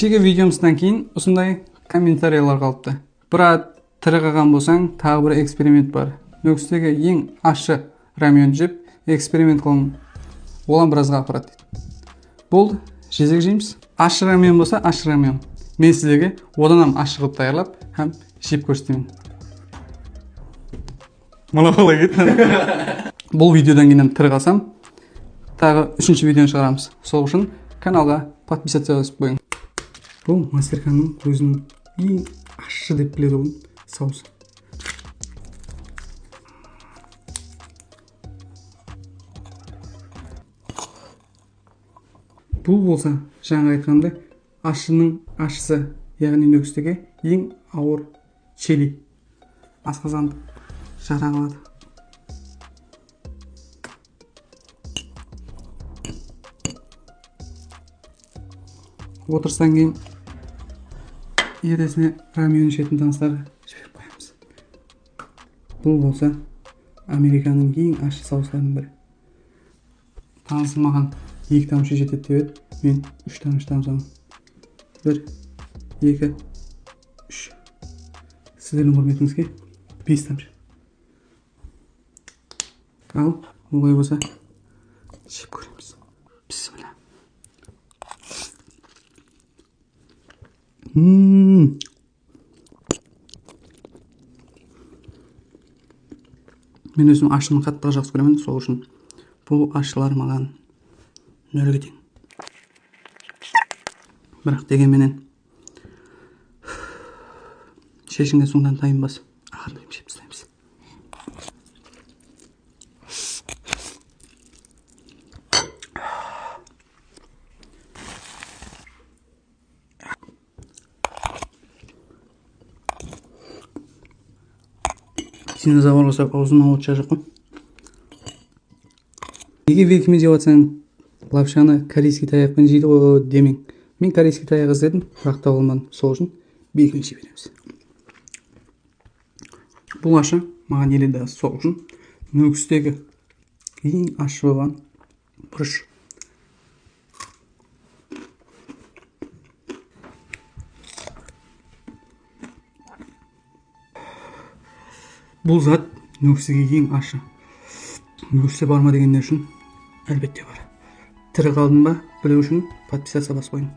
Кешегі видеомыздан кейін осындай комментариялар қалыпты. Брат, тірі қалған болсаң, тағы бір эксперимент бар. Нөкістегі ең ащы рамен жеп, эксперимент қылың. Олан біразға апарады дейді. Болды, жезек жейміз. Ащы рамен болса, ащы рамен. Мен сіздерге одан ащы қылып даярлап, һәм жеп көрсетемін. Мына қалай кетті. Бұл видеодан кейін тірі қалсам, тағы 3-ші видеоны шығарамыз. Сол үшін каналға подписаться басып қойың. Бұл мастерканың өзінің ең ащы деп біледі ол соус. Бұл болса, жаңа айтқанымдай, ащының ащысы, яғни нөкістегі ең ауыр чили. Асқазанды жара қалады. Отырыстан кейін ертесіне рамен ішетін таныстарды жіберіп қоямыз. Бұл болса, Американың ең ащы соустарының бірі. Танысым маған 2 тамшы жетеді деп еді, мен 3 тамшы тамсамын. 1, 2, 3. Сіздердің құрметіңізге 5 тамшы. Ал, олай болса, жеп көреміз. Бисмилла. Мен өзім ащыны қатты жақсы көремін, сол үшін бұл ащылар маған нөлге тең. Бірақ дегенменен шешінген соңдан тайынбас, ақырындап жеп тастаймыз. Динозавр жасап аузыма от шашып қой. Неге великими жеп жатсаң, лапшаны корейский таяқпен жейді ғой демең. Мен корейский таяқ іздедім, бірақ та болмады. Сол үшін белгіні жей береміз. Бұл ащы маған еледі, сол үшін нөкістегі ең ащы болған бұрыш. Бұл зат нөкістегі ең ащы. Нөкісте бар ма дегендер үшін әлбетте бар. Тірі қалдым ба білу үшін подписаться басып қойың.